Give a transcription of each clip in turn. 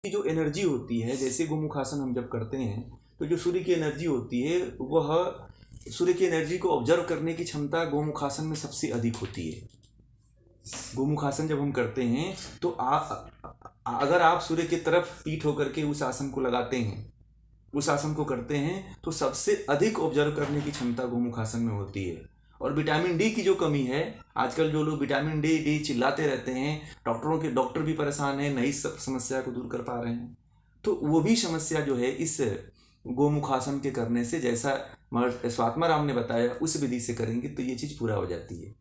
जो एनर्जी होती है, जैसे गोमुखासन हम जब करते हैं तो जो सूर्य की एनर्जी होती है वह सूर्य की एनर्जी को ऑब्जर्व करने की क्षमता गोमुखासन में सबसे अधिक होती है। गोमुखासन जब हम करते हैं तो अगर आप सूर्य की तरफ पीठ होकर के उस आसन को लगाते हैं, उस आसन को करते हैं, तो सबसे अधिक ऑब्जर्व करने की क्षमता गोमुखासन में होती है। और विटामिन डी की जो कमी है, आजकल जो लोग विटामिन डी चिल्लाते रहते हैं, डॉक्टर भी परेशान है, नई समस्या को दूर कर पा रहे हैं, तो वो भी समस्या जो है इस गोमुखासन के करने से, जैसा स्वात्मा राम ने बताया उस विधि से करेंगे तो ये चीज़ पूरा हो जाती है।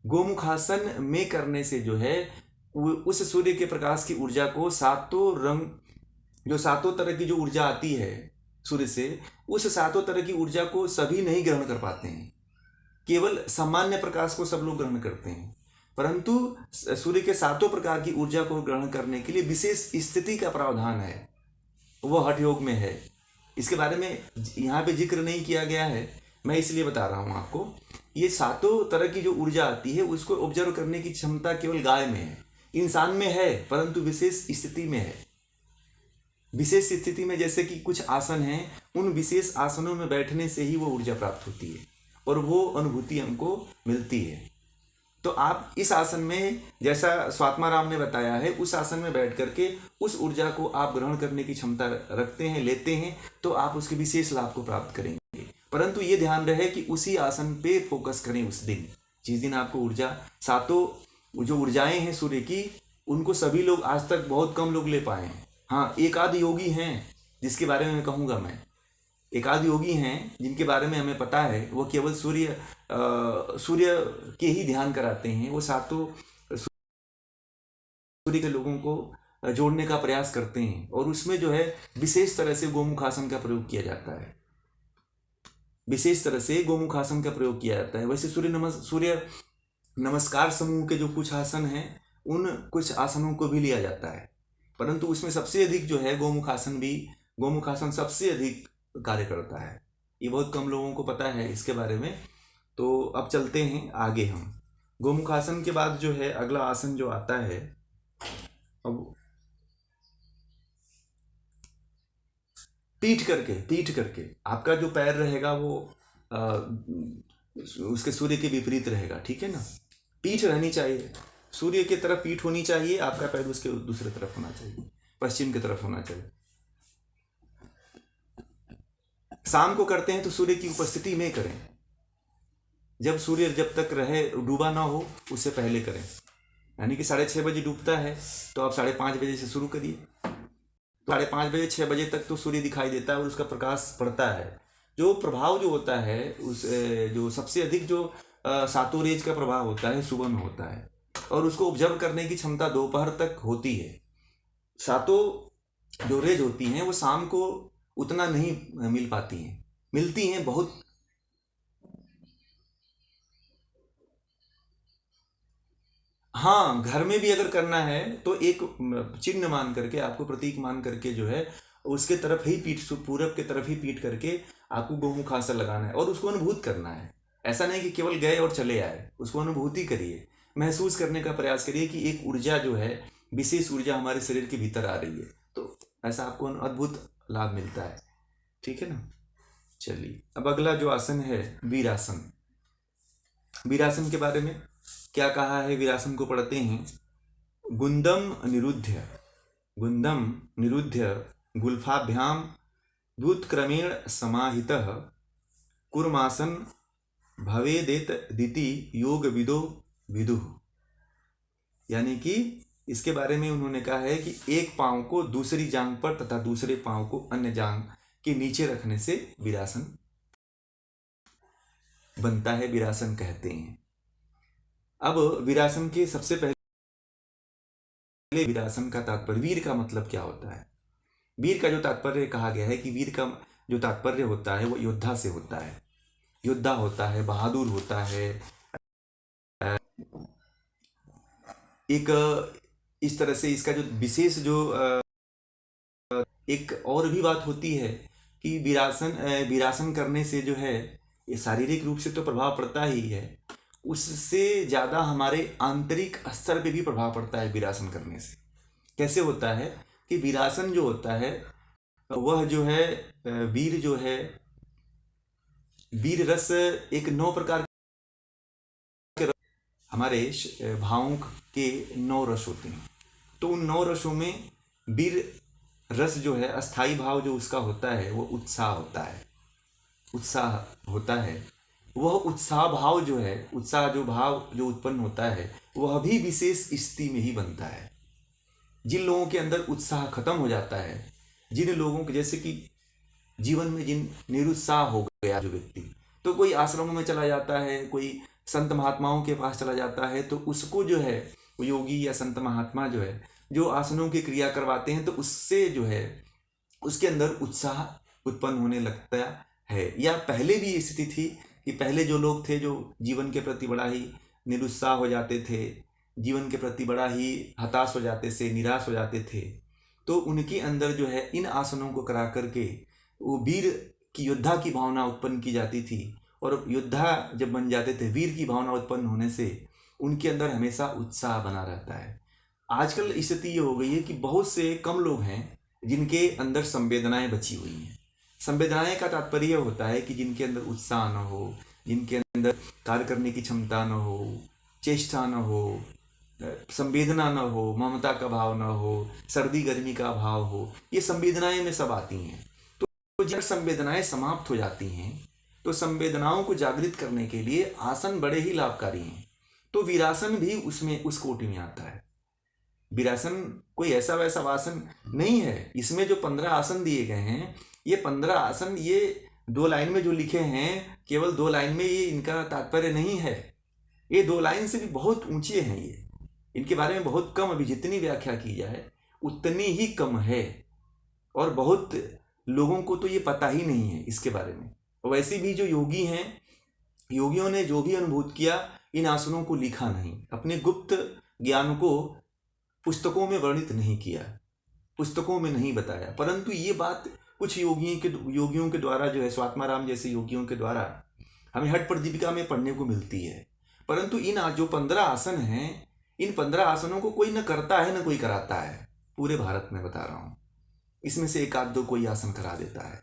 गोमुखासन में करने से जो है उस सूर्य के प्रकाश की ऊर्जा को सातों रंग, जो सातों तरह की जो ऊर्जा आती है सूर्य से, उस सातों तरह की ऊर्जा को सभी नहीं ग्रहण कर पाते हैं। केवल सामान्य प्रकाश को सब लोग ग्रहण करते हैं, परंतु सूर्य के सातों प्रकार की ऊर्जा को ग्रहण करने के लिए विशेष स्थिति का प्रावधान है, वो हठ योग में है। इसके बारे में यहाँ पे जिक्र नहीं किया गया है, मैं इसलिए बता रहा हूँ आपको। ये सातों तरह की जो ऊर्जा आती है उसको ऑब्जर्व करने की क्षमता केवल गाय में है, इंसान में है, परंतु विशेष स्थिति में है। विशेष स्थिति में जैसे कि कुछ आसन हैं, उन विशेष आसनों में बैठने से ही वो ऊर्जा प्राप्त होती है और वो अनुभूति हमको मिलती है। तो आप इस आसन में, जैसा स्वात्मा राम ने बताया है, उस आसन में बैठ करके उस ऊर्जा को आप ग्रहण करने की क्षमता रखते हैं, लेते हैं, तो आप उसके विशेष लाभ को प्राप्त करेंगे। परंतु ये ध्यान रहे कि उसी आसन पे फोकस करें उस दिन, जिस दिन आपको ऊर्जा, सातों जो ऊर्जाएं हैं सूर्य की, उनको सभी लोग आज तक बहुत कम लोग ले पाए हैं। हाँ, एक आध योगी हैं जिसके बारे में मैं कहूँगा, मैं एक आध योगी हैं जिनके बारे में हमें पता है, वो केवल सूर्य के ही ध्यान कराते हैं। वो सातों सूर्य के लोगों को जोड़ने का प्रयास करते हैं और उसमें जो है विशेष तरह से गोमुखासन का प्रयोग किया जाता है, विशेष तरह से गोमुखासन का प्रयोग किया जाता है। वैसे सूर्य नमस्कार समूह के जो कुछ आसन हैं, उन कुछ आसनों को भी लिया जाता है, परंतु उसमें सबसे अधिक जो है गोमुखासन सबसे अधिक कार्य करता है। ये बहुत कम लोगों को पता है इसके बारे में। तो अब चलते हैं आगे। हम गोमुखासन के बाद जो है अगला आसन जो आता है, अब पीठ करके आपका जो पैर रहेगा वो उसके सूर्य के विपरीत रहेगा, ठीक है ना। पीठ रहनी चाहिए, सूर्य की तरफ पीठ होनी चाहिए, आपका पैर उसके दूसरी तरफ होना चाहिए, पश्चिम की तरफ होना चाहिए। शाम को करते हैं तो सूर्य की उपस्थिति में करें, जब तक रहे, डूबा ना हो, उससे पहले करें। यानी कि 6:30 बजे डूबता है तो आप 5:30 बजे से शुरू करिए, 5:30 बजे 6 बजे तक तो सूर्य दिखाई देता है और उसका प्रकाश पड़ता है। जो प्रभाव जो होता है, उस जो सबसे अधिक जो सातों रेज का प्रभाव होता है सुबह में होता है, और उसको ऑब्जर्व करने की क्षमता दोपहर तक होती है। सातों जो रेज होती हैं वो शाम को उतना नहीं मिल पाती हैं, मिलती हैं बहुत। हाँ, घर में भी अगर करना है तो एक चिन्ह मान करके, आपको प्रतीक मान करके जो है उसके तरफ ही पीठ, पूरब के तरफ ही पीठ करके आपको गोमुखासन लगाना है और उसको अनुभूत करना है। ऐसा नहीं कि केवल गए और चले आए, उसको अनुभूति करिए, महसूस करने का प्रयास करिए कि एक ऊर्जा जो है, विशेष ऊर्जा हमारे शरीर के भीतर आ रही है, तो ऐसा आपको अद्भुत लाभ मिलता है, ठीक है ना। चलिए, अब अगला जो आसन है वीरासन। वीरासन के बारे में क्या कहा है, वीरासन को पढ़ते हैं। गुंदम निरुध्य गुल्फाभ्याम द्युतक्रमेण समाहितः कुर्मासन भवेदेत दिति योग विदुः। यानी कि इसके बारे में उन्होंने कहा है कि एक पांव को दूसरी जांघ पर तथा दूसरे पांव को अन्य जांघ के नीचे रखने से वीरासन बनता है, वीरासन कहते हैं। अब वीरासन के सबसे पहले वीरासन का तात्पर्य, वीर का मतलब क्या होता है। वीर का जो तात्पर्य कहा गया है कि वीर का जो तात्पर्य होता है वो योद्धा से होता है, योद्धा होता है, बहादुर होता है। एक इस तरह से इसका जो विशेष जो एक और भी बात होती है कि वीरासन करने से जो है ये शारीरिक रूप से तो प्रभाव पड़ता ही है, उससे ज़्यादा हमारे आंतरिक स्तर पे भी प्रभाव पड़ता है वीरासन करने से। कैसे होता है कि वीरासन जो होता है वह जो है वीर जो है, वीर रस एक 9 प्रकार के हमारे भावों के 9 रस होते हैं। तो उन 9 रसों में वीर रस जो है, अस्थाई भाव जो उसका होता है वो उत्साह होता है, उत्साह होता है। वह उत्साह भाव जो है, उत्साह जो भाव जो उत्पन्न होता है वह भी विशेष स्थिति में ही बनता है। जिन लोगों के अंदर उत्साह खत्म हो जाता है, जिन लोगों के जैसे कि जीवन में जिन निरुत्साह हो गया जो व्यक्ति, तो कोई आश्रमों में चला जाता है, कोई संत महात्माओं के पास चला जाता है, तो उसको जो है वो योगी या संत महात्मा जो है जो आसनों की क्रिया करवाते हैं, तो उससे जो है उसके अंदर उत्साह उत्पन्न होने लगता है। या पहले भी ये स्थिति थी कि पहले जो लोग थे जो जीवन के प्रति बड़ा ही निरुत्साह हो जाते थे, जीवन के प्रति बड़ा ही हताश हो जाते थे, निराश हो जाते थे, तो उनके अंदर जो है इन आसनों को करा करके वो वीर की, योद्धा की भावना उत्पन्न की जाती थी। और योद्धा जब बन जाते थे, वीर की भावना उत्पन्न होने से उनके अंदर हमेशा उत्साह बना रहता है। आजकल स्थिति ये हो गई है कि बहुत से कम लोग हैं जिनके अंदर संवेदनाएं बची हुई हैं। संवेदनाएं का तात्पर्य होता है कि जिनके अंदर उत्साह न हो, जिनके अंदर कार्य करने की क्षमता न हो, चेष्टा न हो, संवेदना न हो, ममता का भाव न हो, सर्दी गर्मी का भाव हो, ये संवेदनाएं में सब आती हैं। तो जब संवेदनाएं समाप्त हो जाती हैं तो संवेदनाओं को जागृत करने के लिए आसन बड़े ही लाभकारी हैं। तो वीरासन भी उसमें उस कोटि में आता है। वीरासन कोई ऐसा वैसा आसन नहीं है। इसमें जो 15 आसन दिए गए हैं, ये 15 आसन ये 2 लाइन में जो लिखे हैं, केवल 2 लाइन में ये इनका तात्पर्य नहीं है। ये 2 लाइन से भी बहुत ऊंचे हैं। ये इनके बारे में बहुत कम, अभी जितनी व्याख्या की जाए उतनी ही कम है, और बहुत लोगों को तो ये पता ही नहीं है इसके बारे में। वैसे भी जो योगी हैं, योगियों ने जो भी अनुभूत किया इन आसनों को लिखा नहीं, अपने गुप्त ज्ञान को पुस्तकों में वर्णित नहीं किया, पुस्तकों में नहीं बताया, परंतु ये बात कुछ योगियों के द्वारा जो है, स्वात्माराम जैसे योगियों के द्वारा हमें हठ प्रदीपिका में पढ़ने को मिलती है। परंतु इन जो 15 आसन हैं, इन 15 आसनों को कोई न करता है न कोई कराता है, पूरे भारत में बता रहा हूँ। इसमें से एक आध दो कोई आसन करा देता है,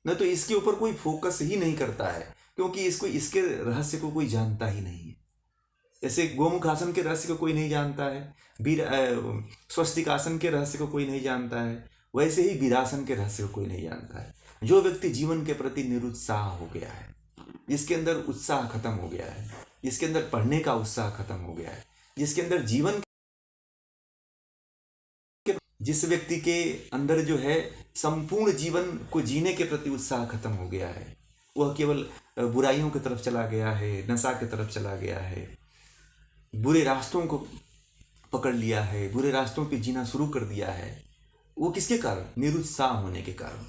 न तो इसके ऊपर कोई फोकस ही नहीं करता है, क्योंकि इसके रहस्य को कोई जानता ही नहीं है। जैसे गोमुख आसन के रहस्य को कोई नहीं जानता है, स्वस्तिक आसन के रहस्य को कोई नहीं जानता है, वैसे ही वीरासन के रहस्य को कोई नहीं जानता है। जो व्यक्ति जीवन के प्रति निरुत्साह हो गया है, जिसके अंदर उत्साह खत्म हो गया है, जिसके अंदर पढ़ने का उत्साह खत्म हो गया है, जिसके अंदर जिस व्यक्ति के अंदर जो है संपूर्ण जीवन को जीने के प्रति उत्साह खत्म हो गया है, वह केवल बुराइयों की तरफ चला गया है, नशा की तरफ चला गया है, बुरे रास्तों को पकड़ लिया है, बुरे रास्तों पे जीना शुरू कर दिया है, वो किसके कारण? निरुत्साह होने के कारण।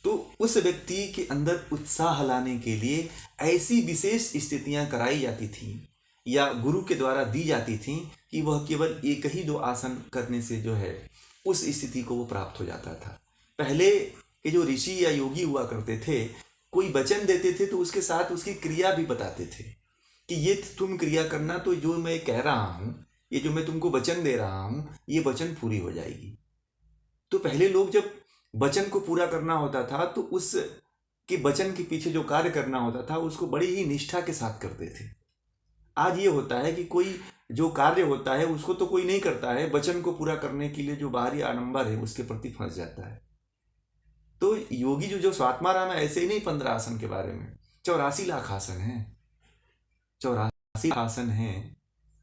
तो उस व्यक्ति के अंदर उत्साह लाने के लिए ऐसी विशेष स्थितियां कराई जाती थी या गुरु के द्वारा दी जाती थी कि वह केवल एक ही 2 आसन करने से जो है उस स्थिति को वो प्राप्त हो जाता था। पहले के जो ऋषि या योगी हुआ करते थे, कोई वचन देते थे तो उसके साथ उसकी क्रिया भी बताते थे कि ये तुम क्रिया करना, तो जो मैं कह रहा हूँ, ये जो मैं तुमको वचन दे रहा हूँ, ये वचन पूरी हो जाएगी। तो पहले लोग जब वचन को पूरा करना होता था तो उस के वचन के पीछे जो कार्य करना होता था उसको बड़ी ही निष्ठा के साथ करते थे। आज ये होता है कि कोई जो कार्य होता है उसको तो कोई नहीं करता है, वचन को पूरा करने के लिए जो बाहरी आडंबर है उसके प्रति फंस जाता है। तो योगी जो स्वात्माराम है, ऐसे ही नहीं 15 आसन के बारे में 84 लाख आसन हैं, 84 आसन हैं,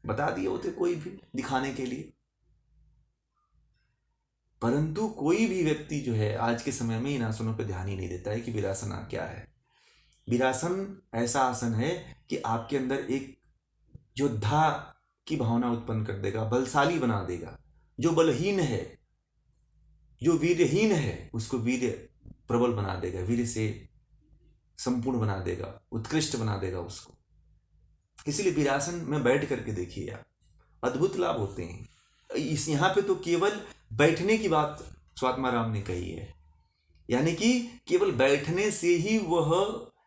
बता दिए होते कोई भी दिखाने के लिए। परंतु कोई भी व्यक्ति जो है आज के समय में इन आसनों पर ध्यान ही नहीं देता है कि वीरासन क्या है। वीरासन ऐसा आसन है कि आपके अंदर एक योद्धा की भावना उत्पन्न कर देगा, बलशाली बना देगा। जो बलहीन है, जो वीरहीन है, उसको वीर प्रबल बना देगा, वीर से संपूर्ण बना देगा, उत्कृष्ट बना देगा उसको। इसलिए वीरासन में बैठ करके देखिए आप, अद्भुत लाभ होते हैं। यहाँ पे तो केवल बैठने की बात स्वात्माराम ने कही है, यानी कि केवल बैठने से ही वह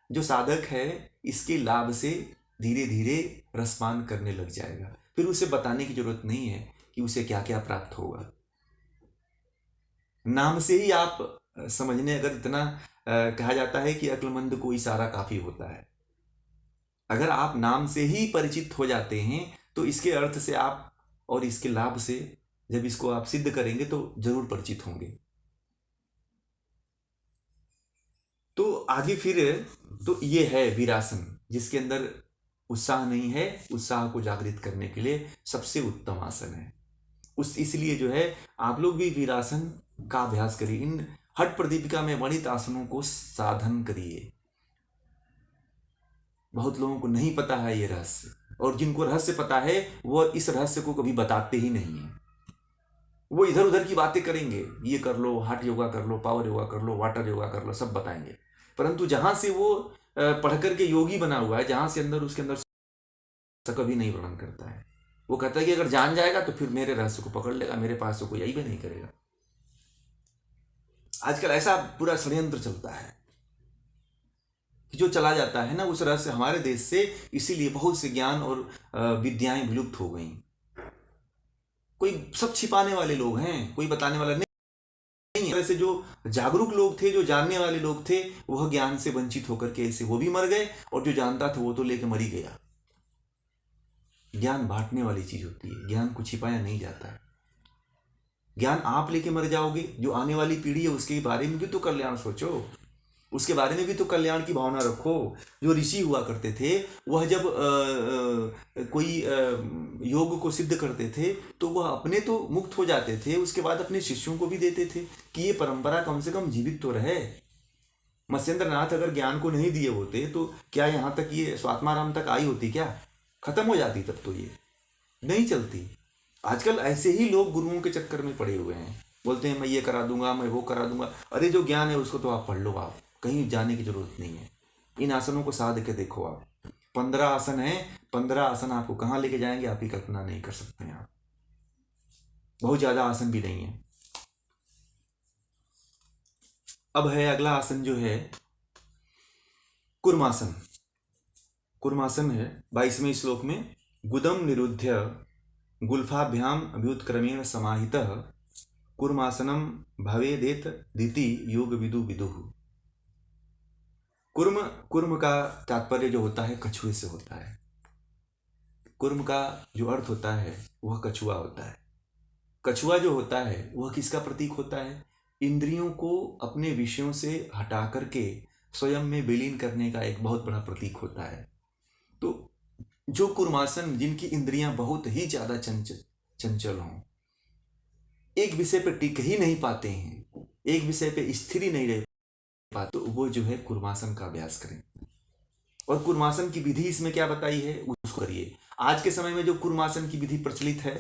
जो साधक है इसके लाभ से धीरे धीरे रसपान करने लग जाएगा। फिर उसे बताने की जरूरत नहीं है कि उसे क्या क्या प्राप्त होगा। नाम से ही आप समझने, अगर इतना कहा जाता है कि अक्लमंद को इशारा काफी होता है। अगर आप नाम से ही परिचित हो जाते हैं तो इसके अर्थ से आप और इसके लाभ से जब इसको आप सिद्ध करेंगे तो जरूर परिचित होंगे। तो आगे फिर तो ये है वीरासन, जिसके अंदर उत्साह नहीं है, उत्साह को जागृत करने के लिए सबसे उत्तम आसन है। इसलिए जो है आप लोग भी वीरासन का अभ्यास करिए। इन हठ प्रदीपिका में वर्णित आसनों को साधन करिए। बहुत लोगों को नहीं पता है ये रहस्य, और जिनको रहस्य पता है वह इस रहस्य को कभी बताते ही नहीं है। वो इधर उधर की बातें करेंगे, ये कर लो, हठ योगा कर लो, पावर योगा कर लो, वाटर योगा कर लो, सब बताएंगे। परंतु जहां से वो पढ़ करके योगी बना हुआ है, जहां से अंदर उसके अंदर कभी नहीं वर्णन करता है। वो कहता है कि अगर जान जाएगा तो फिर मेरे रहस्य को पकड़ लेगा, मेरे पास तो कोई यही भी नहीं करेगा। आजकल ऐसा पूरा षड्यंत्र चलता है कि जो चला जाता है ना उस रहस्य हमारे देश से, इसीलिए बहुत से ज्ञान और विद्याएं विलुप्त हो गई। कोई सब छिपाने वाले लोग हैं, कोई बताने वाला नहीं है। ऐसे जो जागरूक लोग थे, जो जानने वाले लोग थे, वह ज्ञान से वंचित होकर के ऐसे वो भी मर गए, और जो जानता था वो तो लेके मर ही गया। ज्ञान बांटने वाली चीज होती है, ज्ञान को छिपाया नहीं जाता है। ज्ञान आप लेके मर जाओगे, जो आने वाली पीढ़ी है उसके बारे में भी तो कल्याण सोचो, उसके बारे में भी तो कल्याण की भावना रखो। जो ऋषि हुआ करते थे वह जब कोई योग को सिद्ध करते थे तो वह अपने तो मुक्त हो जाते थे, उसके बाद अपने शिष्यों को भी देते थे कि ये परंपरा कम से कम जीवित तो रहे। मत्स्येंद्र नाथ अगर ज्ञान को नहीं दिए होते तो क्या यहाँ तक ये स्वात्माराम तक आई होती? क्या खत्म हो जाती? तब तो ये नहीं चलती। आजकल ऐसे ही लोग गुरुओं के चक्कर में पड़े हुए हैं, बोलते हैं मैं ये करा दूंगा, मैं वो करा दूंगा। अरे जो ज्ञान है उसको तो आप पढ़ लो, आप कहीं जाने की जरूरत नहीं है। इन आसनों को साध के देखो आप। 15 आसन है, 15 आसन आपको कहाँ लेके जाएंगे आपकी कल्पना नहीं कर सकते हैं आप। बहुत ज्यादा आसन भी नहीं है। अब है अगला आसन जो है कुर्मासन। कुर्मासन है 22वें श्लोक में, गुदम निरुध्य गुल्फाभ्याम अभ्युत्क्रमेण समाहितः कुर्मासनम भवेदेत दिति योग विदु विदुः। कुर्म का तात्पर्य जो होता है कछुए से होता है। कुर्म का जो अर्थ होता है वह कछुआ होता है। कछुआ जो होता है वह किसका प्रतीक होता है? इंद्रियों को अपने विषयों से हटा करके स्वयं में विलीन करने का एक बहुत बड़ा प्रतीक होता है। तो जो कुर्मासन, जिनकी इंद्रियां बहुत ही ज्यादा चंचल हों, एक विषय पर टिक ही नहीं पाते हैं, एक विषय पे स्थिर ही नहीं रह पाते, तो वो जो है कुर्मासन का अभ्यास करें। और कुर्मासन की विधि इसमें क्या बताई है उसको करिए। आज के समय में जो कुर्मासन की विधि प्रचलित है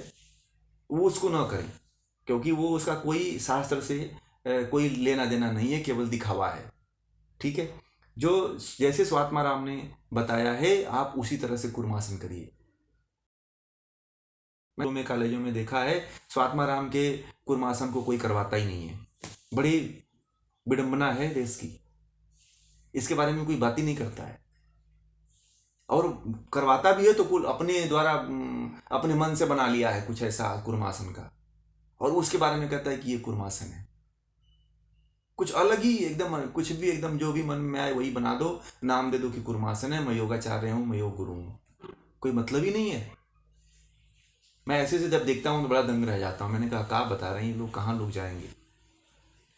वो उसको ना करें, क्योंकि वो उसका कोई शास्त्र से कोई लेना देना नहीं है, केवल दिखावा है। ठीक है, जो जैसे स्वात्माराम ने बताया है आप उसी तरह से कुर्मासन करिए। मैं कॉलेजों में देखा है स्वात्माराम के कुर्मासन को कोई करवाता ही नहीं है। बड़ी विडंबना है देश की, इसके बारे में कोई बात ही नहीं करता है। और करवाता भी है तो कुल अपने द्वारा अपने मन से बना लिया है कुछ ऐसा कुर्मासन का, और उसके बारे में कहता है कि ये कुर्मासन है। कुछ अलग ही एकदम, कुछ भी एकदम जो भी मन में आए वही बना दो, नाम दे दो कि कुर्मासन है, मैं योगाचार्य हूँ, मैं योग गुरु हूँ। कोई मतलब ही नहीं है। मैं ऐसे से जब देखता हूँ तो बड़ा दंग रह जाता हूँ। मैंने कहा क्या बता रहे हैं ये लोग, कहाँ लोग जाएंगे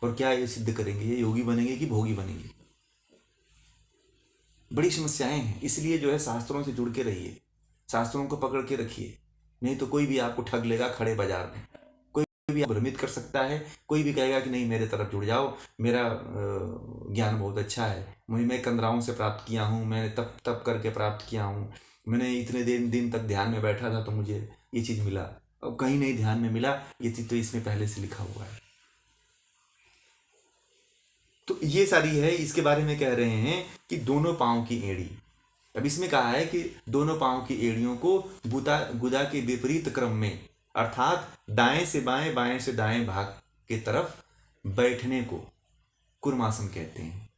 और क्या ये सिद्ध करेंगे? ये योगी बनेंगे कि भोगी बनेंगे? बड़ी समस्याएं हैं। इसलिए जो है शास्त्रों से जुड़ के रहिए, शास्त्रों को पकड़ के रखिए, नहीं तो कोई भी आपको ठग लेगा खड़े बाजार में। कोई भी भ्रमित कर सकता है, कोई भी कहेगा कि नहीं मेरे तरफ जुड़ जाओ, मेरा ज्ञान बहुत अच्छा है, मैं कंदराओं से प्राप्त किया हूँ, मैंने तप तप करके प्राप्त किया हूँ, मैंने इतने दिन तक ध्यान में बैठा था तो मुझे ये चीज़ मिला। अब कहीं नहीं ध्यान में मिला, ये चीज़ तो इसमें पहले से लिखा हुआ है। तो ये सारी है। इसके बारे में कह रहे हैं कि दोनों पांव की एड़ी। अब इसमें कहा है कि दोनों पांव की एड़ियों को गुदा के विपरीत क्रम में, अर्थात दाएं से बाएं, बाएं से दाएं भाग के तरफ बैठने को कुर्मासन कहते हैं।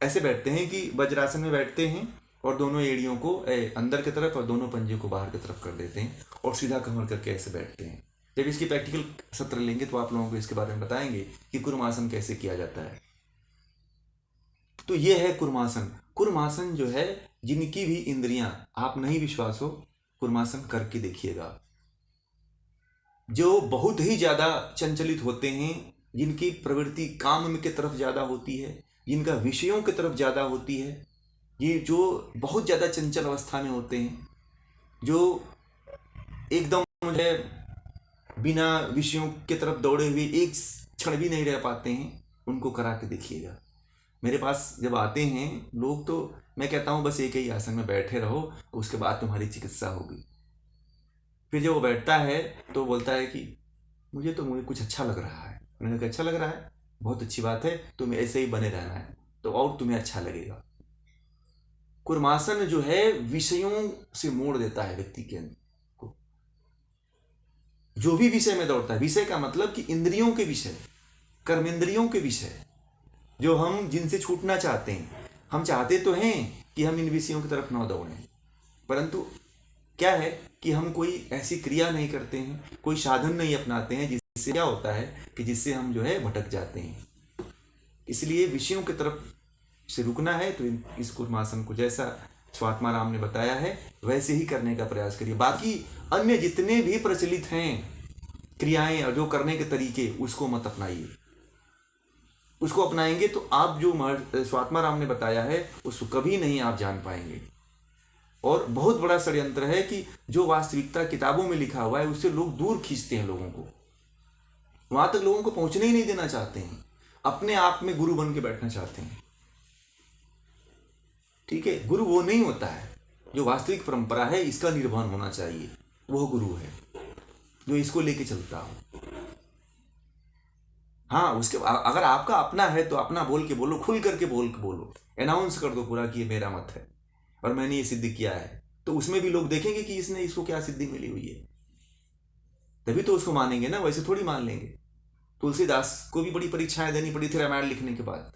ऐसे बैठते हैं कि वज्रासन में बैठते हैं और दोनों एड़ियों को अंदर की तरफ और दोनों पंजे को बाहर की तरफ कर देते हैं और सीधा कमर करके ऐसे बैठते हैं। जब इसकी प्रैक्टिकल सत्र लेंगे तो आप लोगों को इसके बारे में बताएंगे कि कुर्मासन कैसे किया जाता है। तो ये है कुर्मासन। कुर्मासन जो है, जिनकी भी इंद्रियां, आप नहीं विश्वास हो, कुर्मासन करके देखिएगा। जो बहुत ही ज़्यादा चंचलित होते हैं, जिनकी प्रवृत्ति काम की तरफ ज़्यादा होती है, जिनका विषयों की तरफ ज़्यादा होती है, ये जो बहुत ज़्यादा चंचल अवस्था में होते हैं, जो एकदम मुझे बिना विषयों की तरफ दौड़े हुए एक क्षण भी नहीं रह पाते हैं, उनको करा के देखिएगा। मेरे पास जब आते हैं लोग तो मैं कहता हूँ बस एक ही आसन में बैठे रहो, उसके बाद तुम्हारी चिकित्सा होगी। फिर जब वो बैठता है तो बोलता है कि मुझे कुछ अच्छा लग रहा है। मैंने कहा अच्छा लग रहा है, बहुत अच्छी बात है, तुम्हें ऐसे ही बने रहना है तो और तुम्हें अच्छा लगेगा। कुर्मासन जो है विषयों से मोड़ देता है व्यक्ति के को। जो भी विषय में दौड़ता है, विषय का मतलब कि इंद्रियों के विषय, कर्मेंद्रियों के विषय, जो हम जिनसे छूटना चाहते हैं। हम चाहते तो हैं कि हम इन विषयों की तरफ न दौड़ें, परंतु क्या है कि हम कोई ऐसी क्रिया नहीं करते हैं, कोई साधन नहीं अपनाते हैं, जिससे क्या होता है कि जिससे हम जो है भटक जाते हैं। इसलिए विषयों की तरफ से रुकना है तो इस कुर्मासन को जैसा स्वात्माराम ने बताया है वैसे ही करने का प्रयास करिए। बाकी अन्य जितने भी प्रचलित हैं क्रियाएं और जो करने के तरीके, उसको मत अपनाइए। उसको अपनाएंगे तो आप जो स्वात्माराम ने बताया है उसको कभी नहीं आप जान पाएंगे। और बहुत बड़ा षड्यंत्र है कि जो वास्तविकता किताबों में लिखा हुआ है उससे लोग दूर खींचते हैं लोगों को, वहां तक लोगों को पहुंचने ही नहीं देना चाहते हैं, अपने आप में गुरु बन के बैठना चाहते हैं। ठीक है, गुरु वो नहीं होता है। जो वास्तविक परंपरा है इसका निर्वहन होना चाहिए, वह गुरु है जो इसको लेके चलता हो। हाँ, उसके अगर आपका अपना है तो अपना बोल के बोलो, खुल करके बोलो, अनाउंस कर दो पूरा कि ये मेरा मत है और मैंने ये सिद्ध किया है। तो उसमें भी लोग देखेंगे कि इसको क्या सिद्धि मिली हुई है, तभी तो उसको मानेंगे ना, वैसे थोड़ी मान लेंगे। तुलसीदास को भी बड़ी परीक्षाएं देनी पड़ी थी रामायण लिखने के बाद,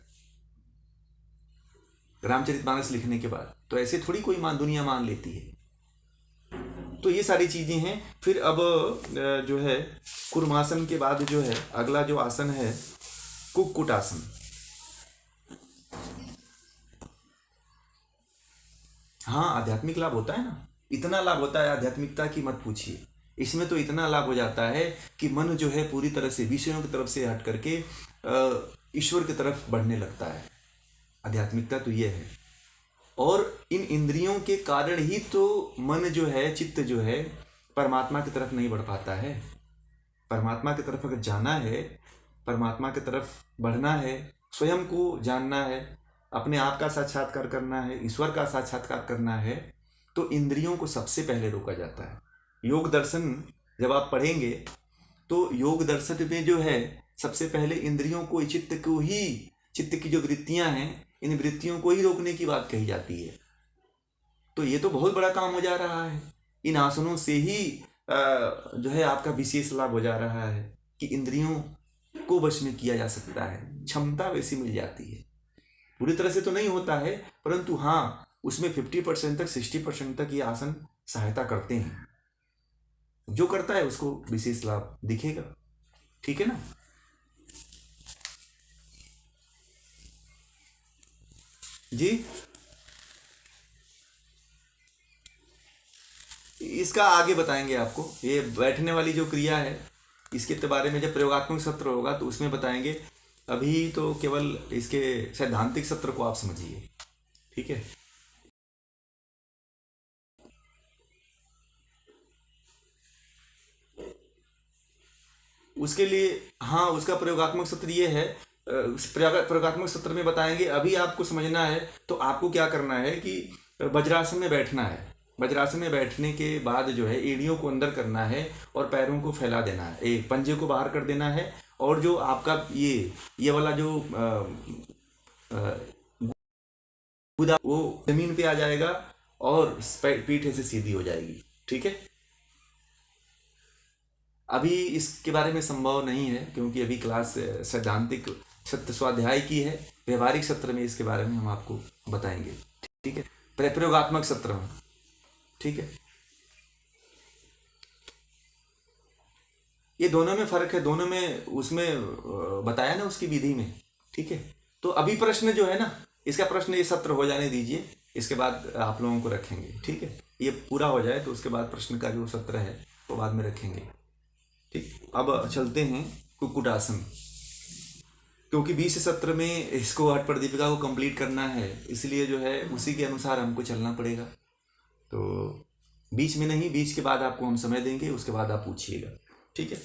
रामचरितमानस लिखने के बाद, तो ऐसे थोड़ी कोई दुनिया मान लेती है। तो ये सारी चीजें हैं। फिर अब जो है कुर्मासन के बाद जो है अगला जो आसन है कुक्कुट आसन। हाँ, आध्यात्मिक लाभ होता है ना, इतना लाभ होता है आध्यात्मिकता की मत पूछिए। इसमें तो इतना लाभ हो जाता है कि मन जो है पूरी तरह से विषयों की तरफ से हट करके ईश्वर की तरफ बढ़ने लगता है। आध्यात्मिकता तो ये है। और इन इंद्रियों के कारण ही तो मन जो है, चित्त जो है, परमात्मा की तरफ नहीं बढ़ पाता है। परमात्मा की तरफ अगर जाना है, परमात्मा की तरफ बढ़ना है, स्वयं को जानना है, अपने आप का साक्षात्कार करना है, ईश्वर का साक्षात्कार करना है, तो इंद्रियों को सबसे पहले रोका जाता है। योग दर्शन जब आप पढ़ेंगे तो योग दर्शन में जो है सबसे पहले इंद्रियों को, चित्त की जो वृत्तियां हैं, इन वृत्तियों को ही रोकने की बात कही जाती है। तो ये तो बहुत बड़ा काम हो जा रहा है। इन आसनों से ही जो है आपका विशेष लाभ हो जा रहा है कि इंद्रियों को वश में किया जा सकता है, क्षमता वैसी मिल जाती है। पूरी तरह से तो नहीं होता है, परंतु हाँ, उसमें 50% तक, 60% तक ये आसन सहायता करते हैं। जो करता है उसको विशेष लाभ दिखेगा। ठीक है ना। जी, इसका आगे बताएंगे आपको। ये बैठने वाली जो क्रिया है इसके बारे में जब प्रयोगात्मक सत्र होगा तो उसमें बताएंगे। अभी तो केवल इसके सैद्धांतिक सत्र को आप समझिए। ठीक है। उसके लिए हाँ, उसका प्रयोगात्मक सत्र ये है। उस प्रयोगात्मक सत्र में बताएंगे। अभी आपको समझना है तो आपको क्या करना है कि वज्रासन में बैठना है। वज्रासन में बैठने के बाद जो है एड़ियों को अंदर करना है और पैरों को फैला देना है, पंजे को बाहर कर देना है। और जो आपका ये वाला जो गुदा वो जमीन पे आ जाएगा और पीठ ऐसे सीधी हो जाएगी। ठीक है। अभी इसके बारे में संभव नहीं है क्योंकि अभी क्लास सैद्धांतिक सत्य स्वाध्याय की है। व्यवहारिक सत्र में इसके बारे में हम आपको बताएंगे। ठीक है, प्रयोगात्मक सत्र में। ठीक है। ये दोनों में फर्क है, दोनों में उसमें बताया ना उसकी विधि में। ठीक है, तो अभी प्रश्न जो है ना, इसका प्रश्न ये सत्र हो जाने दीजिए, इसके बाद आप लोगों को रखेंगे। ठीक है, ये पूरा हो जाए तो उसके बाद प्रश्न का जो सत्र है वो बाद में रखेंगे। ठीक, अब चलते हैं कुक्कुटासन, क्योंकि 20 सत्र में इसको हठ प्रदीपिका को कंप्लीट करना है, इसलिए जो है उसी के अनुसार हमको चलना पड़ेगा। तो बीच में नहीं, बीच के बाद आपको हम समय देंगे, उसके बाद आप पूछिएगा। ठीक है,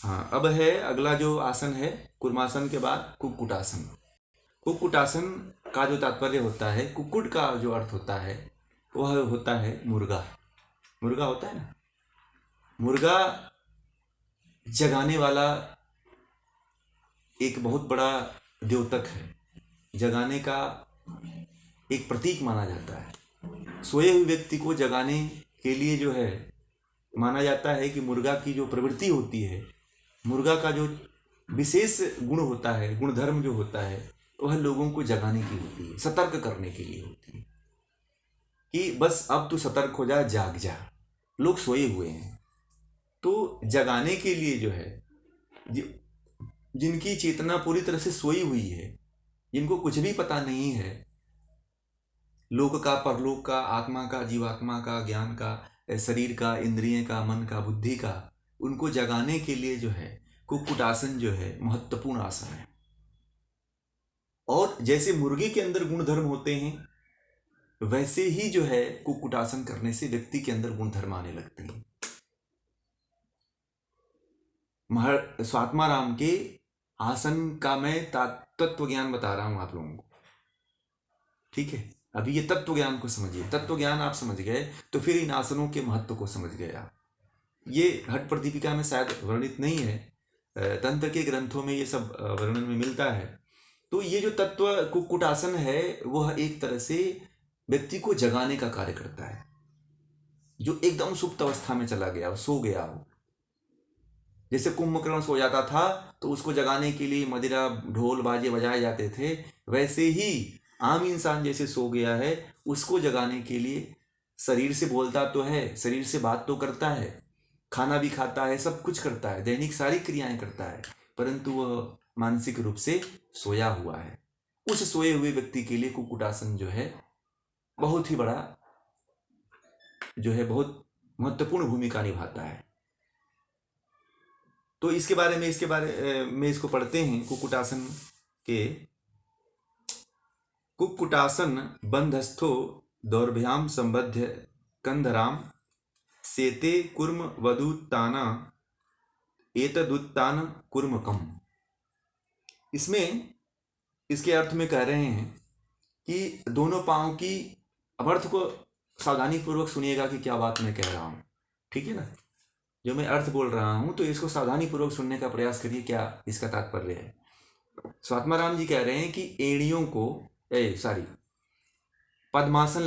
हाँ, अब है अगला जो आसन है कूर्मासन के बाद कुक्कुटासन। कुक्कुटासन का जो तात्पर्य होता है, कुक्कुट का जो अर्थ होता है वह होता है मुर्गा। मुर्गा होता है ना, मुर्गा जगाने वाला एक बहुत बड़ा द्योतक है, जगाने का एक प्रतीक माना जाता है। सोए हुए व्यक्ति को जगाने के लिए जो है माना जाता है कि मुर्गा की जो प्रवृत्ति होती है, मुर्गा का जो विशेष गुण होता है, गुणधर्म जो होता है, वह लोगों को जगाने की होती है, सतर्क करने के लिए होती है कि बस अब तू सतर्क हो जा, जाग जा, लोग सोए हुए हैं। तो जगाने के लिए जो है, जिनकी चेतना पूरी तरह से सोई हुई है, जिनको कुछ भी पता नहीं है लोक का, परलोक का, आत्मा का, जीवात्मा का, ज्ञान का, शरीर का, इंद्रिय का, मन का, बुद्धि का, उनको जगाने के लिए जो है कुक्कुटासन जो है महत्वपूर्ण आसन है। और जैसे मुर्गे के अंदर गुणधर्म होते हैं, वैसे ही जो है कुक्कुटासन करने से व्यक्ति के अंदर गुणधर्म आने लगते हैं। स्वात्माराम के आसन का मैं तत्व ज्ञान बता रहा हूं आप लोगों को। ठीक है, अभी ये तत्व ज्ञान को समझिए, तत्व ज्ञान आप समझ गए तो फिर इन आसनों के महत्व को समझ गए आप। ये हठ प्रदीपिका में शायद वर्णित नहीं है, तंत्र के ग्रंथों में ये सब वर्णन में मिलता है। तो ये जो तत्व कुक्कुटासन है वह एक तरह से व्यक्ति को जगाने का कार्य करता है। जो एकदम सुप्त अवस्था में चला गया, सो गया हो, जैसे कुंभकर्ण सो जाता था तो उसको जगाने के लिए मदिरा ढोल बाजे बजाए जाते थे, वैसे ही आम इंसान जैसे सो गया है उसको जगाने के लिए, शरीर से बोलता तो है, शरीर से बात तो करता है, खाना भी खाता है, सब कुछ करता है, दैनिक सारी क्रियाएं करता है, परंतु वह मानसिक रूप से सोया हुआ है। उस सोए हुए व्यक्ति के लिए कुक्कुटासन जो है बहुत ही बड़ा जो है बहुत महत्वपूर्ण भूमिका निभाता है। तो इसके बारे में इसको पढ़ते हैं। कुक्कुटासन बंधस्थो दौर्भ्याम संबद्ध कंधराम सेते कुर्म वदुत्ताना एतदुत्तान कुर्मकम। इसमें इसके अर्थ में कह रहे हैं कि दोनों पांव की, अब अर्थ को सावधानी पूर्वक सुनिएगा कि क्या बात मैं कह रहा हूं। ठीक है ना, जो मैं अर्थ बोल रहा हूं तो इसको सावधानी पूर्वक सुनने का प्रयास करिए, क्या इसका तात्पर्य है। स्वात्माराम जी कह रहे हैं कि एड़ियों को पद्मासन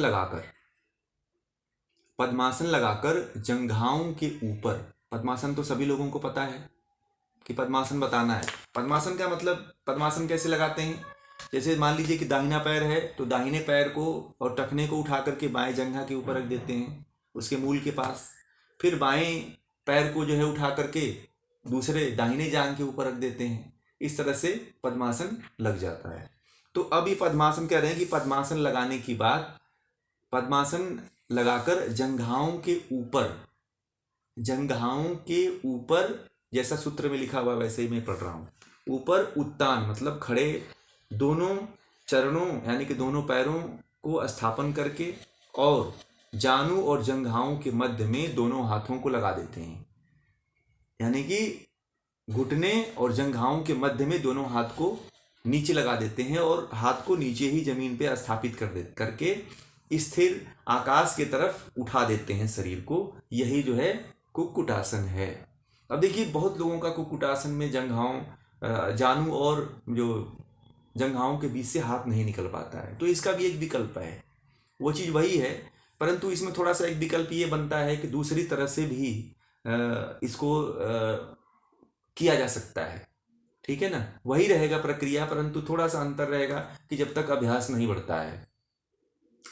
लगाकर जंघाओं के ऊपर, पद्मासन तो सभी लोगों को पता है कि पद्मासन बताना है। पद्मासन का मतलब, पद्मासन कैसे लगाते हैं, जैसे मान लीजिए कि दाहिना पैर है तो दाहिने पैर को और टखने को उठा करके बाएं जंघा के ऊपर रख देते हैं, उसके मूल के पास, फिर बाएं पैर को जो है उठा करके दूसरे दाहिने जांघ के ऊपर रख देते हैं। इस तरह से पद्मासन लग जाता है। तो अब ये पद्मासन कह रहे हैं कि पद्मासन लगाने की बात, पद्मासन लगाकर जंघाओं के ऊपर जैसा सूत्र में लिखा हुआ वैसे ही मैं पढ़ रहा हूँ, ऊपर उत्तान मतलब खड़े, दोनों चरणों यानी कि दोनों पैरों को स्थापन करके और जानू और जंघाओं के मध्य में दोनों हाथों को लगा देते हैं, यानी कि घुटने और जंघाओं के मध्य में दोनों हाथ को नीचे लगा देते हैं और हाथ को नीचे ही जमीन पे स्थापित करके स्थिर आकाश की तरफ उठा देते हैं शरीर को। यही जो है कुक्कुटासन है। अब देखिए बहुत लोगों का कुक्कुटासन में जानू और जो जंघाओं के बीच से हाथ नहीं निकल पाता है, तो इसका भी एक विकल्प है, वो चीज़ वही है, परंतु इसमें थोड़ा सा एक विकल्प ये बनता है कि दूसरी तरह से भी इसको किया जा सकता है। ठीक है ना, वही रहेगा प्रक्रिया, परंतु थोड़ा सा अंतर रहेगा कि जब तक अभ्यास नहीं बढ़ता है।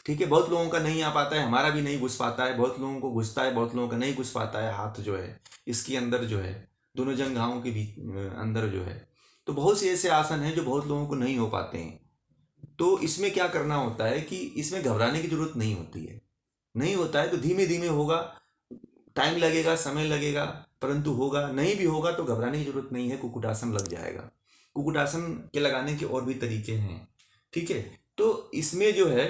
ठीक है, बहुत लोगों का नहीं आ पाता है, हमारा भी नहीं घुस पाता है, बहुत लोगों को घुसता है, बहुत लोगों का नहीं घुस पाता है हाथ जो है इसके अंदर जो है दोनों जंघाओं के बीच अंदर जो है। तो बहुत से ऐसे आसन हैं जो बहुत लोगों को नहीं हो पाते हैं। तो इसमें क्या करना होता है कि इसमें घबराने की जरूरत नहीं होती है। नहीं होता है तो धीमे धीमे होगा, टाइम लगेगा, समय लगेगा, परंतु होगा। नहीं भी होगा तो घबराने की जरूरत नहीं है, कुक्कुटासन लग जाएगा। कुक्कुटासन के लगाने के और भी तरीके हैं, ठीक है। तो इसमें जो है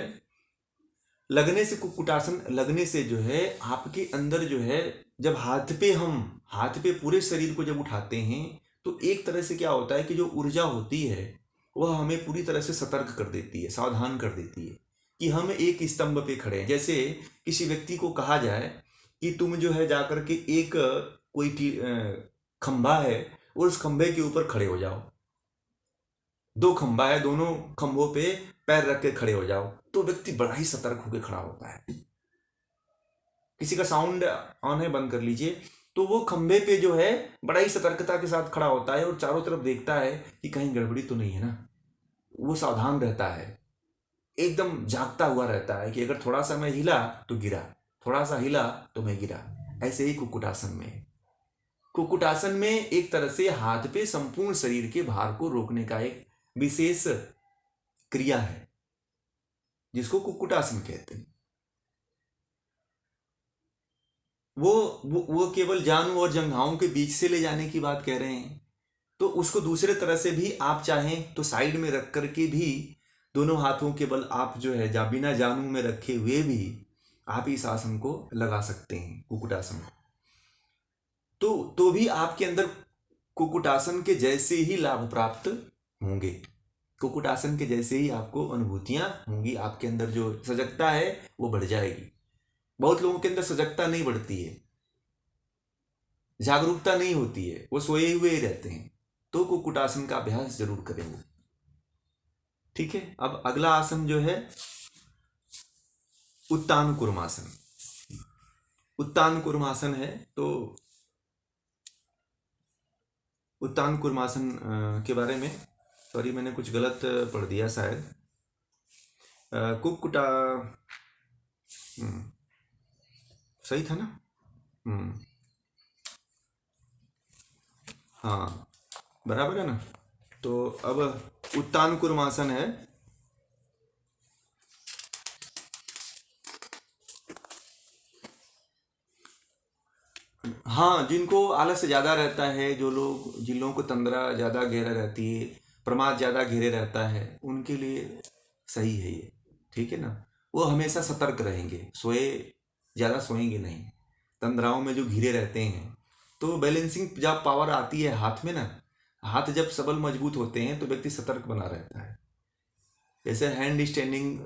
लगने से, कुक्कुटासन लगने से जो है आपके अंदर जो है, जब हाथ पे पूरे शरीर को जब उठाते हैं तो एक तरह से क्या होता है कि जो ऊर्जा होती है वह हमें पूरी तरह से सतर्क कर देती है, सावधान कर देती है कि हम एक स्तंभ पे खड़े हैं। जैसे किसी व्यक्ति को कहा जाए कि तुम जो है जाकर के एक कोई खंभा है और उस खंभे के ऊपर खड़े हो जाओ। दो खंभा है, दोनों खंभों पे पैर रख के खड़े हो जाओ, तो व्यक्ति बड़ा ही सतर्क होकर खड़ा होता है। किसी का साउंड ऑन है, बंद कर लीजिए। तो वो खंभे पे जो है बड़ा ही सतर्कता के साथ खड़ा होता है और चारों तरफ देखता है कि कहीं गड़बड़ी तो नहीं है ना। वो सावधान रहता है, एकदम जागता हुआ रहता है कि अगर थोड़ा सा मैं हिला तो गिरा, थोड़ा सा हिला तो मैं गिरा। ऐसे ही कुक्कुटासन में, कुक्कुटासन में एक तरह से हाथ पे संपूर्ण शरीर के भार को रोकने का एक विशेष क्रिया है जिसको कुक्कुटासन कहते हैं। वो केवल जांघों और जंघाओं के बीच से ले जाने की बात कह रहे हैं। तो उसको दूसरे तरह से भी आप चाहें तो साइड में रख करके भी दोनों हाथों के बल आप जो है बिना जानू में रखे हुए भी आप इस आसन को लगा सकते हैं, कुक्कुटासन। तो भी आपके अंदर कुक्कुटासन के जैसे ही लाभ प्राप्त होंगे, कुक्कुटासन के जैसे ही आपको अनुभूतियां होंगी। आपके अंदर जो सजगता है वो बढ़ जाएगी। बहुत लोगों के अंदर सजगता नहीं बढ़ती है, जागरूकता नहीं होती है, वो सोए हुए ही रहते हैं। तो कुक्कुटासन का अभ्यास जरूर करेंगे, ठीक है। अब अगला आसन जो है उत्तान कुर्मासन। उत्तान कुर्मासन है, तो उत्तान कुर्मासन के बारे में, सॉरी मैंने कुछ गलत पढ़ दिया शायद। कुक्कुटा सही था ना? हाँ बराबर है ना। तो अब उत्तान कुर्मासन है। हाँ, जिनको आलस ज़्यादा रहता है, जिन लोगों को तंद्रा ज़्यादा गहरा रहती है, प्रमाद ज़्यादा घेरे रहता है, उनके लिए सही है ये, ठीक है ना। वो हमेशा सतर्क रहेंगे, ज़्यादा सोएंगे नहीं। तंद्राओं में जो घिरे रहते हैं तो बैलेंसिंग जब पावर आती है हाथ में ना, हाथ जब सबल मजबूत होते हैं तो व्यक्ति सतर्क बना रहता है। जैसे हैंड स्टैंडिंग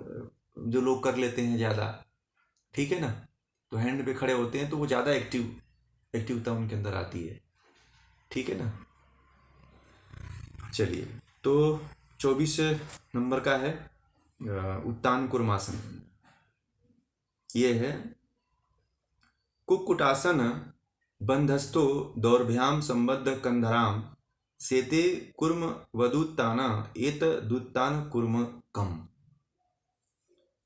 जो लोग कर लेते हैं ज़्यादा, ठीक है ना, तो हैंड पे खड़े होते हैं तो वो ज़्यादा एक्टिवता उनके अंदर आती है, ठीक है ना। चलिए, तो 24 नंबर का है उत्तान कुर्मासन। ये है कुक्कुटासन बंधस्थो दौर्भ्याम संबद्ध कंधराम सेते कुर्म वदुत्ताना एत दुत्तान कुर्म कम।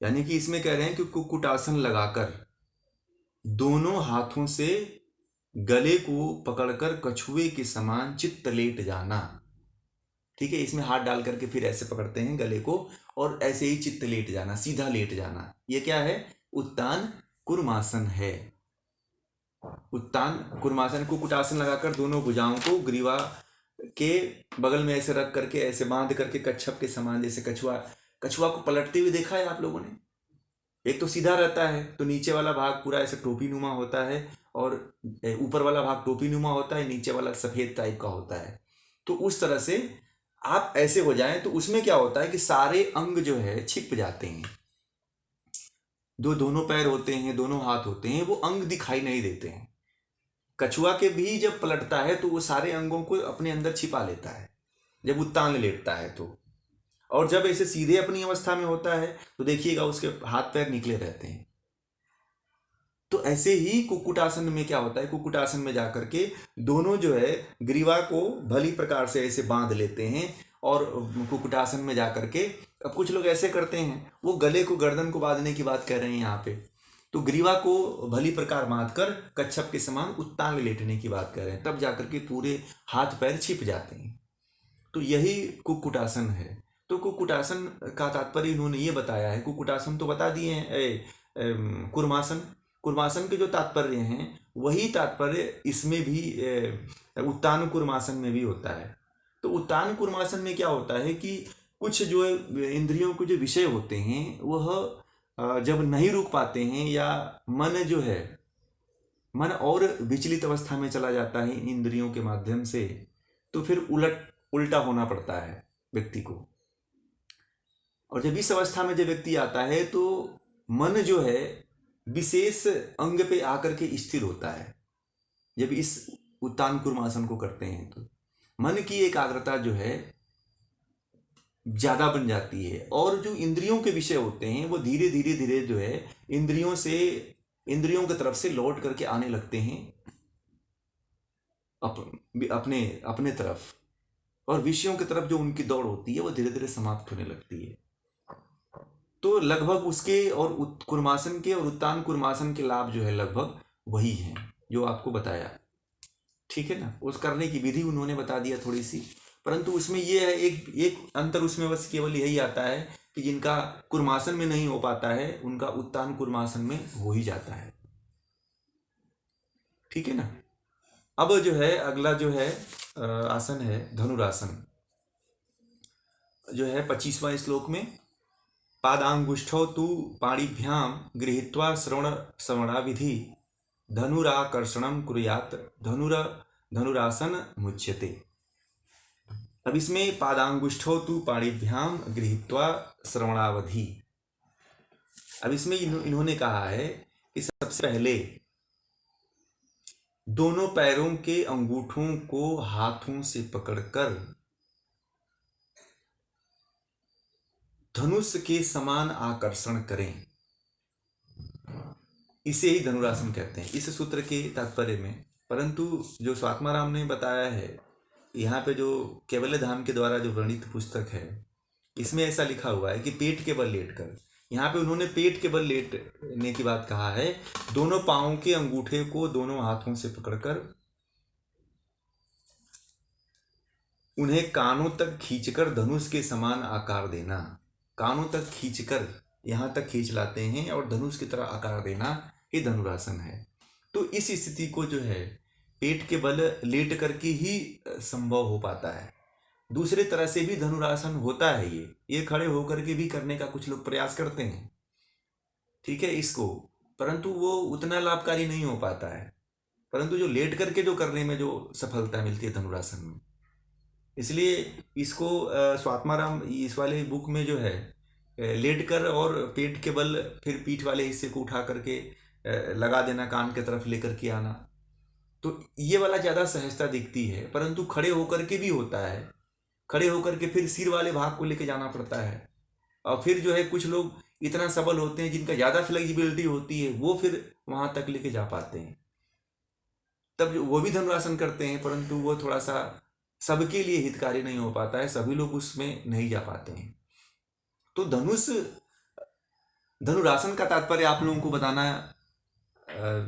यानी कि इसमें कह रहे हैं कि कुक्कुटासन लगाकर दोनों हाथों से गले को पकड़कर कछुए के समान चित्त लेट जाना, ठीक है। इसमें हाथ डाल करके फिर ऐसे पकड़ते हैं गले को और ऐसे ही चित्त लेट जाना, सीधा लेट जाना। ये क्या है? उत्तान कुर्मासन है। उत्तान कुर्मासन, कुक्कुटासन लगाकर दोनों भुजाओं को ग्रीवा के बगल में ऐसे रख करके, ऐसे बांध करके कच्छप के समान, जैसे कछुआ को पलटते हुए देखा है आप लोगों ने। एक तो सीधा रहता है तो नीचे वाला भाग पूरा ऐसे टोपी नुमा होता है और ऊपर वाला भाग टोपी नुमा होता है, नीचे वाला सफेद टाइप का होता है। तो उस तरह से आप ऐसे हो जाएं तो उसमें क्या होता है कि सारे अंग जो है छिप जाते हैं। दोनों पैर होते हैं, दोनों हाथ होते हैं, वो अंग दिखाई नहीं देते हैं। कछुआ के भी जब पलटता है तो वो सारे अंगों को अपने अंदर छिपा लेता है जब उत्तान लेटता है तो। और जब ऐसे सीधे अपनी अवस्था में होता है तो देखिएगा उसके हाथ पैर निकले रहते हैं। तो ऐसे ही कुक्कुटासन में क्या होता है, कुक्कुटासन में जाकर के दोनों जो है ग्रीवा को भली प्रकार से ऐसे बांध लेते हैं और कुक्कुटासन में जाकर के, अब कुछ लोग ऐसे करते हैं, वो गले को, गर्दन को बांधने की बात कह रहे हैं यहाँ पे, तो ग्रीवा को भली प्रकार बांध कर कच्छप के समान उत्तांग लेटने की बात कर रहे हैं, तब जाकर के पूरे हाथ पैर छिप जाते हैं। तो यही कुक्कुटासन है। तो कुक्कुटासन का तात्पर्य इन्होंने ये बताया है, कुक्कुटासन तो बता दिए हैं, कुर्मासन, कुर्मासन के जो तात्पर्य हैं वही तात्पर्य इसमें भी उत्तान कुर्मासन में भी होता है। तो उत्तान कुर्मासन में क्या होता है कि कुछ जो इंद्रियों के जो विषय होते हैं वह जब नहीं रुक पाते हैं या मन जो है, मन और विचलित अवस्था में चला जाता है इन इंद्रियों के माध्यम से, तो फिर उल्टा होना पड़ता है व्यक्ति को। और जब इस अवस्था में जब व्यक्ति आता है तो मन जो है विशेष अंग पे आकर के स्थिर होता है। जब इस उत्तान कुर्मासन को करते हैं तो मन की एकाग्रता जो है ज्यादा बन जाती है, और जो इंद्रियों के विषय होते हैं वो धीरे धीरे धीरे जो है इंद्रियों की तरफ से लौट करके आने लगते हैं अपने अपने तरफ, और विषयों की तरफ जो उनकी दौड़ होती है वो धीरे धीरे समाप्त होने लगती है। तो लगभग उसके और कुर्मासन के और उत्तान कुर्मासन के लाभ जो है लगभग वही हैं जो आपको बताया, ठीक है ना। उस करने की विधि उन्होंने बता दिया थोड़ी सी, परंतु उसमें ये है एक अंतर उसमें बस केवल यही आता है कि जिनका कुर्मासन में नहीं हो पाता है उनका उत्तान कुर्मासन में हो ही जाता है, ठीक है ना। अब जो है अगला जो है आसन है धनुरासन, जो है 25वां श्लोक में, पादांगुष्ठौ तु पाणिभ्याम गृहीत्वा श्रवणा विधि धनुराकर्षणम कुर्यात् धनुरासन मुच्यते। अब इसमें पादांगुष्ठौ तु पाणिभ्याम गृहीत्वा श्रवणावधि, अब इसमें इन्होंने कहा है कि सबसे पहले दोनों पैरों के अंगूठों को हाथों से पकड़कर धनुष के समान आकर्षण करें, इसे ही धनुरासन कहते हैं इस सूत्र के तात्पर्य में। परंतु जो स्वात्माराम ने बताया है यहाँ पे, जो कैवल्य धाम के द्वारा जो वर्णित पुस्तक है, इसमें ऐसा लिखा हुआ है कि पेट के बल लेटकर, यहाँ पे उन्होंने पेट के बल लेटने की बात कहा है। दोनों पांवों के अंगूठे को दोनों हाथों से पकड़कर उन्हें कानों तक खींचकर धनुष के समान आकार देना, कानों तक खींचकर यहाँ तक खींच लाते हैं और धनुष की तरह आकार देना, ये धनुरासन है। तो इस स्थिति को जो है पेट के बल लेट करके ही संभव हो पाता है। दूसरे तरह से भी धनुरासन होता है, ये खड़े होकर के भी करने का कुछ लोग प्रयास करते हैं, ठीक है इसको, परंतु वो उतना लाभकारी नहीं हो पाता है। परंतु जो लेट करके जो करने में जो सफलता मिलती है धनुरासन में, इसलिए इसको स्वात्माराम इस वाले बुक में जो है लेट कर और पेट के बल फिर पीठ वाले हिस्से को उठा करके लगा देना, कान के तरफ लेकर के आना, तो ये वाला ज़्यादा सहजता दिखती है। परंतु खड़े होकर के भी होता है, खड़े होकर के फिर सिर वाले भाग को लेके जाना पड़ता है, और फिर जो है कुछ लोग इतना सबल होते हैं जिनका ज़्यादा फ्लेक्सिबिलिटी होती है, वो फिर वहाँ तक लेके जा पाते हैं, तब वो भी धनुरासन करते हैं, परंतु वो थोड़ा सा सबके लिए हितकारी नहीं हो पाता है, सभी लोग उसमें नहीं जा पाते हैं। तो धनुरासन का तात्पर्य आप लोगों को बताना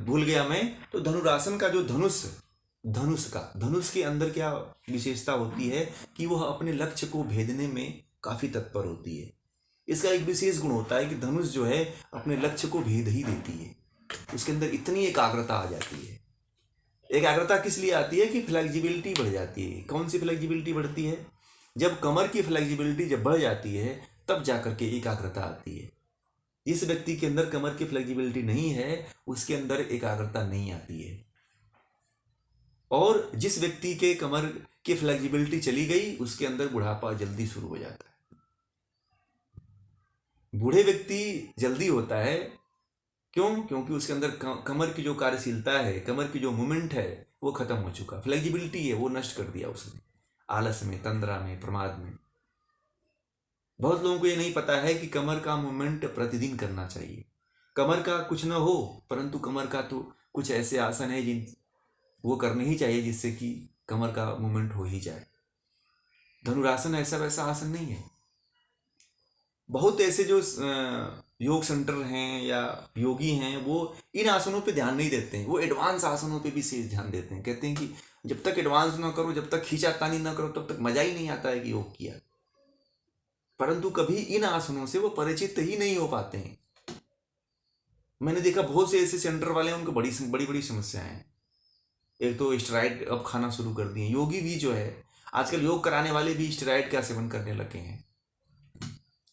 भूल गया मैं। तो धनुरासन का जो धनुष के अंदर क्या विशेषता होती है कि वह अपने लक्ष्य को भेदने में काफी तत्पर होती है। इसका एक विशेष गुण होता है कि धनुष जो है अपने लक्ष्य को भेद ही देती है, उसके अंदर इतनी एकाग्रता आ जाती है। एकाग्रता किस लिए आती है कि फ्लेक्सिबिलिटी बढ़ जाती है। कौन सी फ्लेक्सिबिलिटी बढ़ती है? जब कमर की फ्लेक्सिबिलिटी जब बढ़ जाती है तब जाकर के एकाग्रता आती है। जिस व्यक्ति के अंदर कमर की फ्लेक्सिबिलिटी नहीं है उसके अंदर एकाग्रता नहीं आती है, और जिस व्यक्ति के कमर की फ्लेक्सिबिलिटी चली गई उसके अंदर बुढ़ापा जल्दी शुरू हो जाता है। बूढ़े व्यक्ति जल्दी होता है, क्यों? क्योंकि उसके अंदर कमर की जो कार्यशीलता है, कमर की जो मूवमेंट है वो खत्म हो चुका, फ्लेक्सिबिलिटी है वो नष्ट कर दिया उसने, आलस में, तंद्रा में, प्रमाद में। बहुत लोगों को ये नहीं पता है कि कमर का मूवमेंट प्रतिदिन करना चाहिए। कमर का कुछ ना हो परंतु कमर का तो कुछ ऐसे आसन है जिन वो करने ही चाहिए जिससे कि कमर का मूवमेंट हो ही जाए। धनुरासन ऐसा वैसा आसन नहीं है। बहुत ऐसे जो योग सेंटर हैं या योगी हैं वो इन आसनों पे ध्यान नहीं देते हैं, वो एडवांस आसनों पे भी शेष ध्यान देते हैं। कहते हैं कि जब तक एडवांस ना करो, जब तक खींचातानी ना करो, तब तक मजा ही नहीं आता है कि योग किया। परंतु कभी इन आसनों से वो परिचित ही नहीं हो पाते हैं। मैंने देखा बहुत से ऐसे सेंटर वाले हैं, उनको बड़ी बड़ी बड़ी समस्याएं हैं। एक तो स्टेरॉइड अब खाना शुरू कर दिए योगी भी, जो है आजकल योग कराने वाले भी स्टेरॉइड का सेवन करने लगे हैं।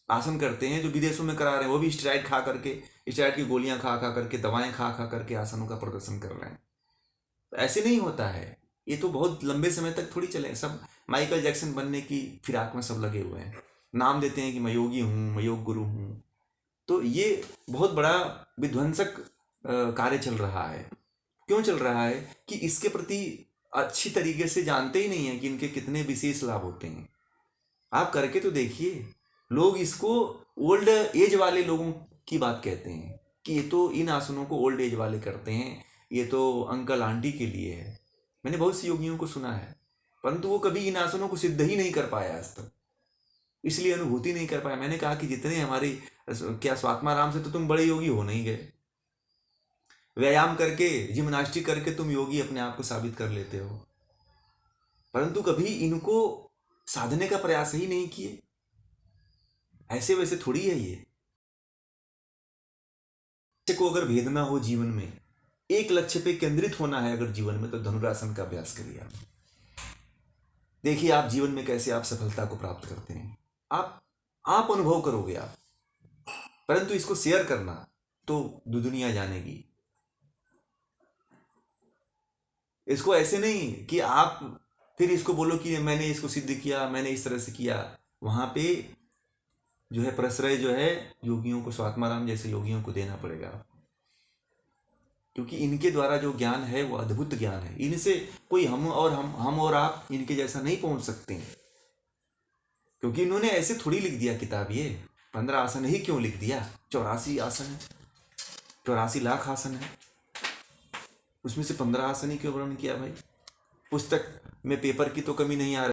आसन करते हैं जो विदेशों में करा रहे हैं, वो भी स्टेरॉइड खा करके, स्टेरॉइड की गोलियां खा खा करके, दवाएं खा खा करके आसनों का प्रदर्शन कर रहे हैं। तो ऐसे नहीं होता है, ये तो बहुत लंबे समय तक थोड़ी चले। सब माइकल जैक्सन बनने की फिराक में सब लगे हुए हैं, नाम देते हैं कि मैं योगी हूँ, मैं योग गुरु हूँ। तो ये बहुत बड़ा विध्वंसक कार्य चल रहा है। क्यों चल रहा है कि इसके प्रति अच्छी तरीके से जानते ही नहीं है कि इनके कितने विशेष लाभ होते हैं। आप करके तो देखिए, लोग इसको ओल्ड एज वाले लोगों की बात कहते हैं कि ये तो इन आसनों को ओल्ड एज वाले करते हैं, ये तो अंकल आंटी के लिए है। मैंने बहुत सी योगियों को सुना है, परंतु वो कभी इन आसनों को सिद्ध ही नहीं कर पाया आज तक, इसलिए अनुभूति नहीं कर पाया। मैंने कहा कि जितने हमारे क्या स्वात्माराम से तो तुम बड़े योगी हो नहीं गए, व्यायाम करके, जिम्नास्टिक करके तुम योगी अपने आप को साबित कर लेते हो, परंतु कभी इनको साधने का प्रयास ही नहीं किए। ऐसे वैसे थोड़ी है ये। लक्ष्य को अगर भेदना हो जीवन में, एक लक्ष्य पे केंद्रित होना है अगर जीवन में, तो धनुरासन का अभ्यास करिए आप। देखिए आप जीवन में कैसे आप सफलता को प्राप्त करते हैं, आप अनुभव करोगे आप। परंतु इसको शेयर करना तो दुनिया जानेगी। इसको ऐसे नहीं कि आप फिर इसको बोलो कि मैंने इसको सिद्ध किया, मैंने इस तरह से किया। वहां पे जो है प्रश्रय जो है योगियों को, स्वात्माराम जैसे योगियों को देना पड़ेगा, क्योंकि इनके द्वारा जो ज्ञान है वो अद्भुत ज्ञान है। इनसे कोई हम और आप इनके जैसा नहीं पहुंच सकते हैं, क्योंकि इन्होंने ऐसे थोड़ी लिख दिया किताब। ये 15 आसन ही क्यों लिख दिया? 84 आसन है, 84 लाख आसन है, उसमें से 15 आसन ही क्यों वर्णन किया भाई? पुस्तक में पेपर की तो कमी नहीं आ रही।